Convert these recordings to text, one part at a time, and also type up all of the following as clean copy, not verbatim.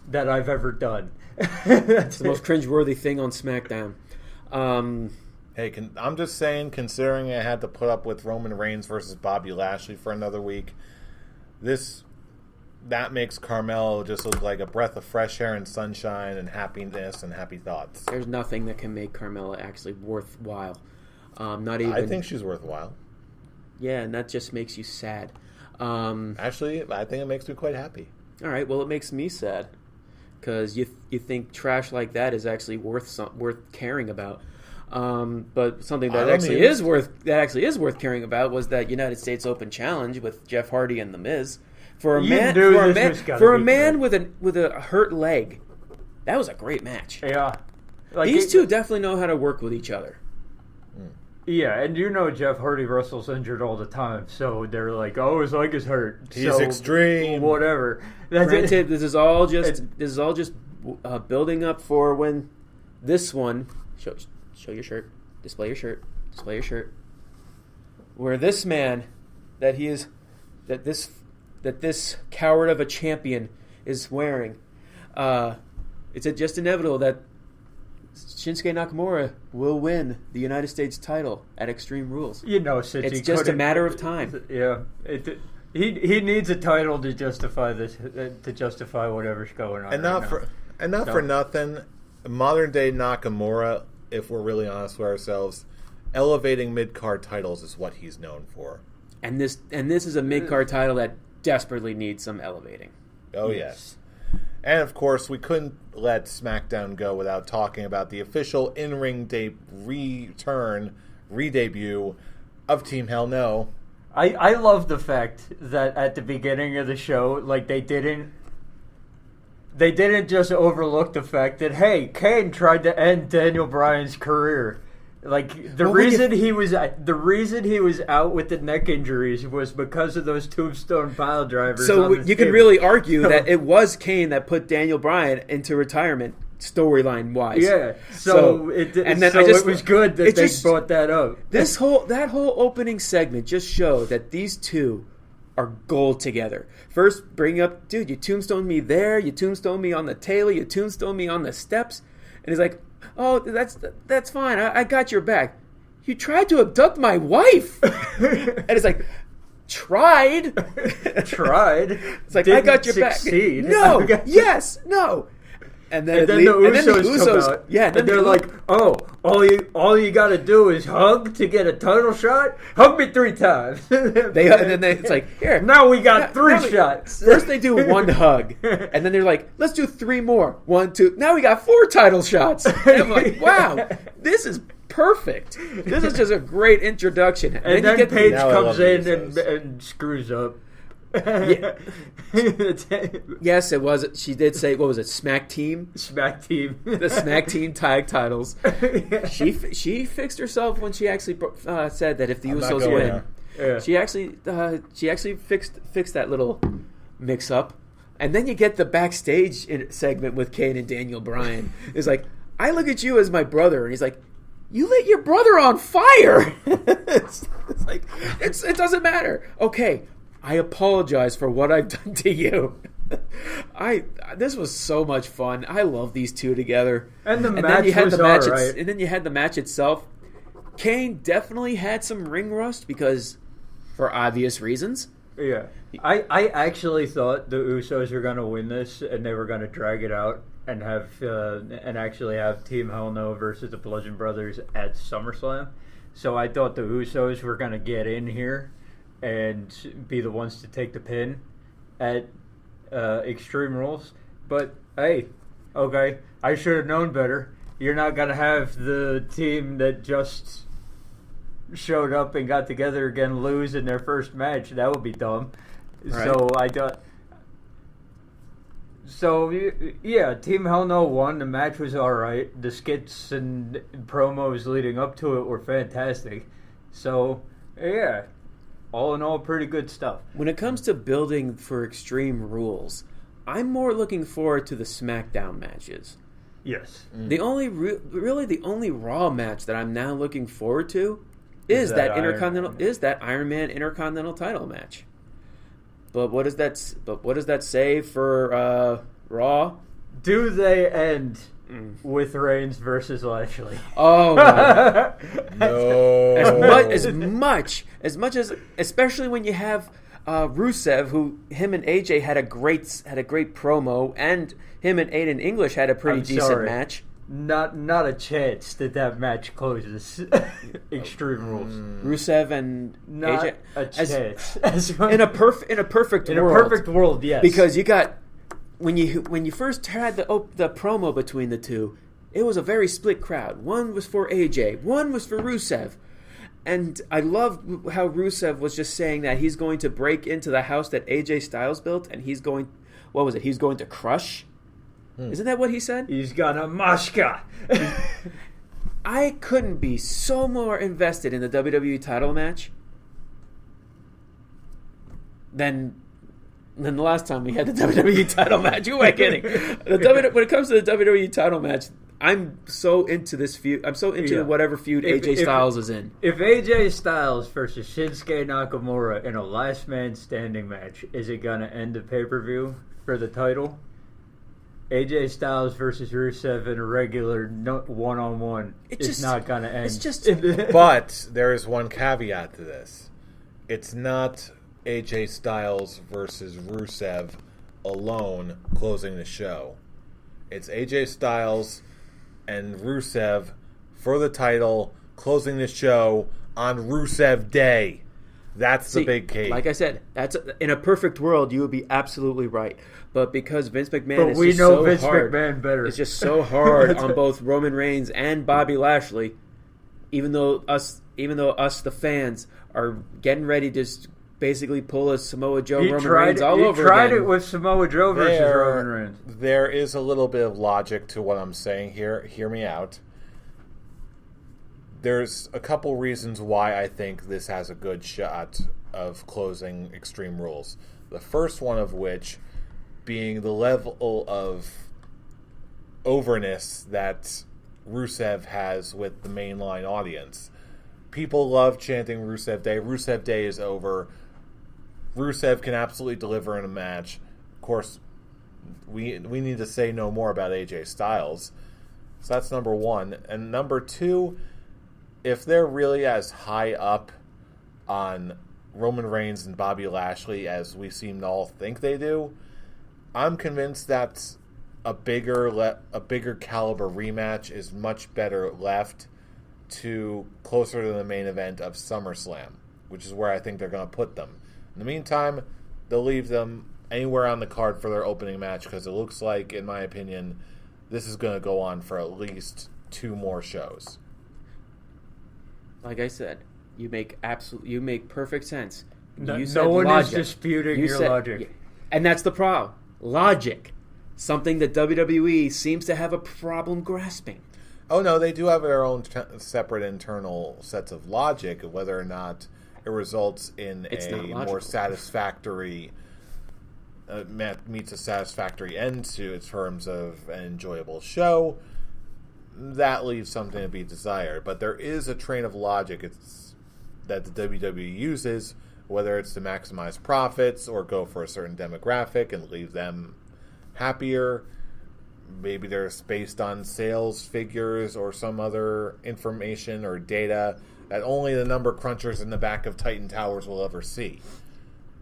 that I've ever done. It's the most cringeworthy thing on SmackDown. Hey, I'm just saying, considering I had to put up with Roman Reigns versus Bobby Lashley for another week, that makes Carmelo just look like a breath of fresh air and sunshine and happiness and happy thoughts. There's nothing that can make Carmella actually worthwhile. Not even. I think she's worthwhile. Yeah, and that just makes you sad. Actually, I think it makes me quite happy. All right, well, it makes me sad because you think trash like that is actually worth caring about. But something that actually is worth caring about was that United States Open Challenge with Jeff Hardy and The Miz. For a man with a hurt leg, that was a great match. Yeah, these two definitely know how to work with each other. Yeah, and Jeff Hardy wrestles injured all the time, so they're like, "Oh, his leg is hurt." He's extreme. Whatever. Granted, this is all just building up for when this one. Show your shirt. Display your shirt. Display your shirt. Where this man, that this coward of a champion is wearing, it's just inevitable that Shinsuke Nakamura will win the United States title at Extreme Rules. Since it's just a matter of time. Yeah, he needs a title to justify this, to justify whatever's going on. And not for nothing, modern day Nakamura, if we're really honest with ourselves, elevating mid-card titles is what he's known for. And this is a mid-card title that desperately needs some elevating. Oh yes. And of course, we couldn't let SmackDown go without talking about the official in-ring re-debut of Team Hell No. I love the fact that at the beginning of the show, like they didn't just overlook the fact that, hey, Kane tried to end Daniel Bryan's career. Like the reason he was out with the neck injuries was because of those tombstone pile drivers. So you could really argue that it was Kane that put Daniel Bryan into retirement, storyline wise. Yeah. It was good that they brought that up. That whole opening segment just showed that these two are gold together. First, bring up, dude, you tombstone me there, you tombstone me on the tail, you tombstone me on the steps, and he's like, oh, that's fine. I got your back. You tried to abduct my wife. And it's like, tried. It's like, I got your succeed. back. No. Yes. No. And then the Usos come out. Yeah. And they're like, oh, all you got to do is hug to get a title shot? Hug me 3 times. It's like, here. Now we got 3 shots. First they do 1 hug. And then they're like, let's do 3 more. 1, 2. Now we got 4 title shots. And I'm like, wow, this is perfect. This is just a great introduction. And then Paige comes in and screws up. Yeah. Yes, it was. She did say, what was it? Smack Team. The Smack Team tag titles. She fixed herself when she actually said that if the Usos win, she actually fixed that little mix up. And then you get the backstage segment with Kane and Daniel Bryan. It's like, I look at you as my brother, and he's like, you lit your brother on fire. It's like it doesn't matter. Okay. I apologize for what I've done to you. This was so much fun. I love these two together. And then you had the match itself. Kane definitely had some ring rust because, for obvious reasons. Yeah, I actually thought the Usos were going to win this, and they were going to drag it out and actually have Team Hell No versus the Bludgeon Brothers at SummerSlam. So I thought the Usos were going to get in here and be the ones to take the pin at Extreme Rules. But, hey, okay, I should have known better. You're not going to have the team that just showed up and got together again lose in their first match. That would be dumb. Right. So I thought... So, yeah, Team Hell No won. The match was alright. The skits and promos leading up to it were fantastic. So, yeah... all in all, pretty good stuff. When it comes to building for Extreme Rules, I'm more looking forward to the SmackDown matches. Yes. The only Raw match that I'm now looking forward to is that Iron Man Intercontinental title match. But what does that say for Raw. Do they end with Reigns versus Lashley? Oh my. No. As much as especially when you have Rusev, who him and AJ had a great promo, and him and Aiden English had a pretty decent match. Not a chance that match closes. Extreme Rules. Rusev and not AJ. A chance. In a perfect world. In a perfect world, yes. Because you got when you first had the promo between the two, it was a very split crowd. One was for AJ, one was for Rusev. And I love how Rusev was just saying that he's going to break into the house that AJ Styles built, and he's going to crush? Isn't that what he said? He's gonna mashka. I couldn't be so more invested in the WWE title match than the last time we had the WWE title match. Who am I kidding? When it comes to the WWE title match, I'm so into this feud. I'm so into whatever feud AJ Styles is in. If AJ Styles versus Shinsuke Nakamura in a last man standing match, is it going to end the pay-per-view for the title? AJ Styles versus Rusev in a regular one-on-one is not going to end. It's just... But there is one caveat to this. It's not AJ Styles versus Rusev alone closing the show. It's AJ Styles and Rusev for the title, closing the show on Rusev Day. That's the big case. Like I said, in a perfect world, you would be absolutely right. But because Vince McMahon is just so Vince hard, McMahon better. It's just so hard on both Roman Reigns and Bobby Lashley. Even though us, the fans, are getting ready to basically pull a Samoa Joe Roman Reigns all over again. He tried it with Samoa Joe versus Roman Reigns. There is a little bit of logic to what I'm saying here. Hear me out. There's a couple reasons why I think this has a good shot of closing Extreme Rules. The first one of which being the level of overness that Rusev has with the mainline audience. People love chanting Rusev Day. Rusev Day is over. Rusev can absolutely deliver in a match. Of course, we need to say no more about AJ Styles. So that's number one. And number two, if they're really as high up on Roman Reigns and Bobby Lashley as we seem to all think they do, I'm convinced that a bigger caliber rematch is much better left to closer to the main event of SummerSlam, which is where I think they're going to put them. In the meantime, they'll leave them anywhere on the card for their opening match because it looks like, in my opinion, this is going to go on for at least 2 more shows. Like I said, you make perfect sense. No one is disputing your logic. And that's the problem. Logic. Something that WWE seems to have a problem grasping. Oh, no, they do have their own separate internal sets of logic. Whether or not it results in more satisfactory, meets a satisfactory end to in terms of an enjoyable show, that leaves something to be desired. But there is a train of logic that the WWE uses, whether it's to maximize profits or go for a certain demographic and leave them happier. Maybe they're based on sales figures or some other information or data that only the number crunchers in the back of Titan Towers will ever see.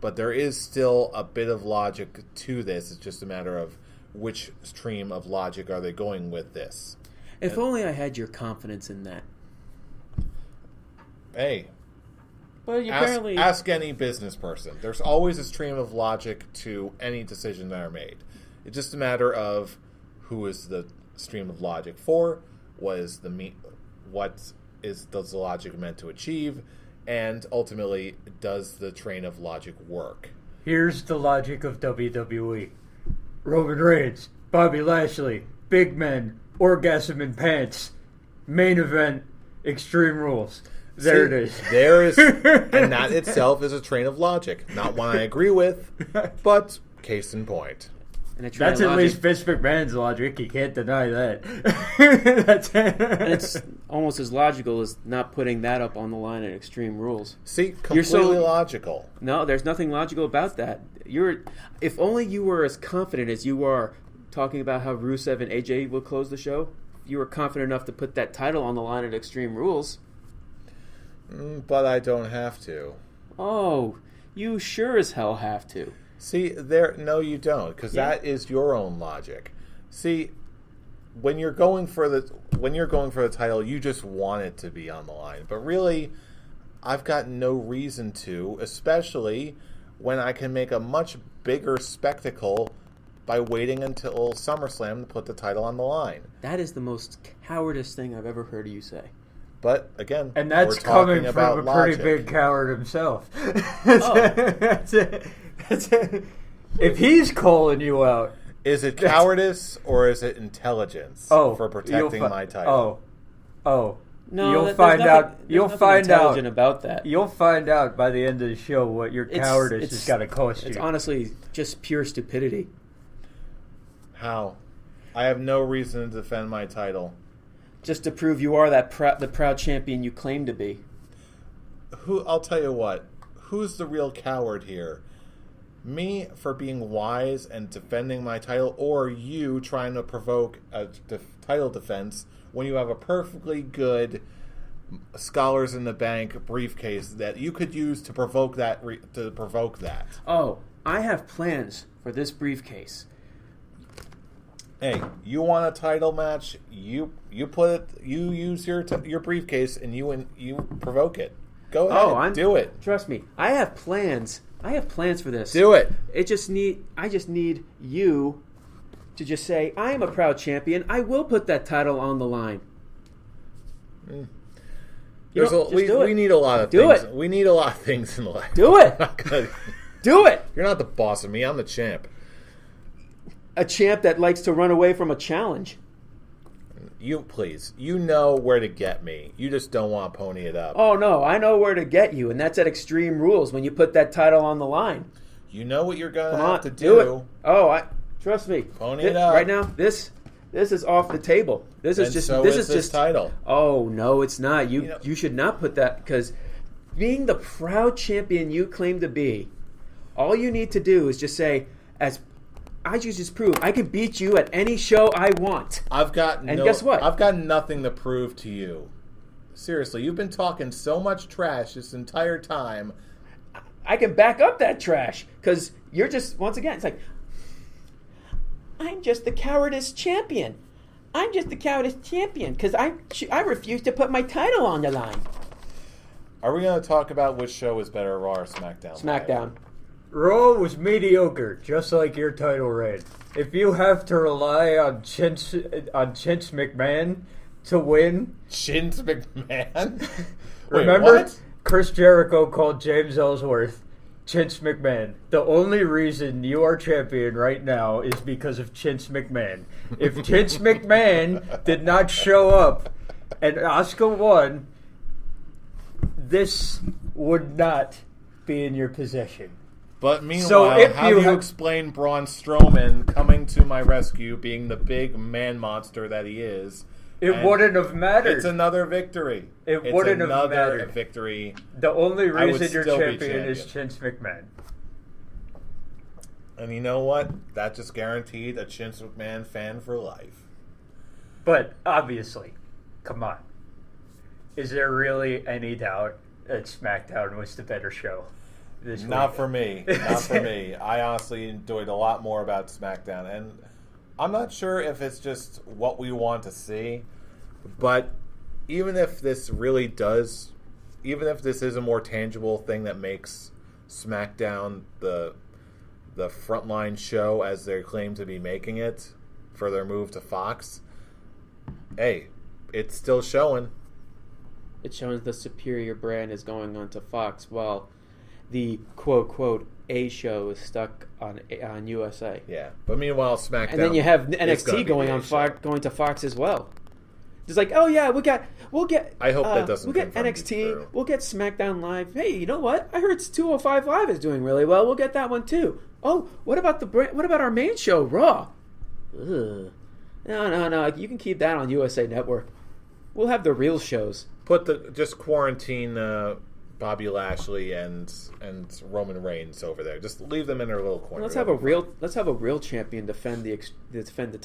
But there is still a bit of logic to this. It's just a matter of which stream of logic are they going with this. If only I had your confidence in that. Hey. Well, you apparently... Ask any business person. There's always a stream of logic to any decision that are made. It's just a matter of who is the stream of logic for, does the logic meant to achieve, and ultimately, does the train of logic work? Here's the logic of WWE. Roman Reigns, Bobby Lashley, big men, orgasm in pants, main event, Extreme Rules. There it is. There is, and that itself is a train of logic. Not one I agree with, but case in point. That's at least Vince McMahon's logic. You can't deny that. And it's almost as logical as not putting that up on the line at Extreme Rules. See, completely logical. No, there's nothing logical about that. If only you were as confident as you are talking about how Rusev and AJ will close the show. You were confident enough to put that title on the line at Extreme Rules. But I don't have to. Oh, you sure as hell have to. See, no, you don't, because that is your own logic. See, when you're going for the title, you just want it to be on the line. But really, I've got no reason to, especially when I can make a much bigger spectacle by waiting until SummerSlam to put the title on the line. That is the most cowardice thing I've ever heard you say. But again, and that's coming from a pretty big coward himself. If he's calling you out, is it cowardice or is it intelligence for protecting my title? No, you'll find out. You'll find out about that. You'll find out by the end of the show what your cowardice has got to cost you. It's honestly just pure stupidity. How? I have no reason to defend my title. Just to prove you are the proud champion you claim to be. I'll tell you what. Who's the real coward here? Me for being wise and defending my title, or you trying to provoke a title defense when you have a perfectly good Scholars in the Bank briefcase that you could use to provoke that? Oh, I have plans for this briefcase. Hey, you want a title match? You use your briefcase and you provoke it. Go ahead, do it. Trust me, I have plans. I have plans for this. Do it. I just need you to just say, I am a proud champion. I will put that title on the line. We need a lot of things. We need a lot of things in life. Do it. Do it. You're not the boss of me. I'm the champ. A champ that likes to run away from a challenge. You know where to get me. You just don't want to pony it up. Oh, no. I know where to get you, and that's at Extreme Rules when you put that title on the line. You know what you're going to have to do it. Oh, trust me. Pony it up. Right now, this is off the table. This is just title. Oh, no, it's not. You should not put that, because being the proud champion you claim to be, all you need to do is just say, as I just prove I can beat you at any show I want. Guess what? I've got nothing to prove to you. Seriously, you've been talking so much trash this entire time. I can back up that trash because you're just, once again, it's like, I'm just the cowardice champion. I'm just the cowardice champion because I refuse to put my title on the line. Are we going to talk about which show is better, Raw or SmackDown? SmackDown. Raw was mediocre, just like your title reign. If you have to rely on Chince McMahon to win... Chince McMahon? Remember, what? Chris Jericho called James Ellsworth Chince McMahon. The only reason you are champion right now is because of Chince McMahon. If Chince McMahon did not show up and Asuka won, this would not be in your possession. But meanwhile, how do you explain Braun Strowman coming to my rescue, being the big man monster that he is? It wouldn't have mattered. It's another victory. It wouldn't have mattered. Another victory. The only reason you're champion is Chince McMahon. And you know what? That just guaranteed a Chince McMahon fan for life. But obviously, come on. Is there really any doubt that SmackDown was the better show? Not for me. Not for me. I honestly enjoyed a lot more about SmackDown. And I'm not sure if it's just what we want to see. But even if this really does, even if this is a more tangible thing that makes SmackDown the frontline show as they claim to be making it for their move to Fox, hey, it's still showing. It shows the superior brand is going on to Fox while the quote A show is stuck on USA. Yeah, but meanwhile, SmackDown, and then you have NXT going on going to Fox as well. It's like, oh yeah, we'll get. I hope that doesn't. We'll get NXT. We'll get SmackDown Live. Hey, you know what? I heard 205 Live is doing really well. We'll get that one too. Oh, what about What about our main show, Raw? Ugh. No. You can keep that on USA Network. We'll have the real shows. Just quarantine Bobby Lashley and Roman Reigns over there. Just leave them in their little corner. Let's have a real champion defend the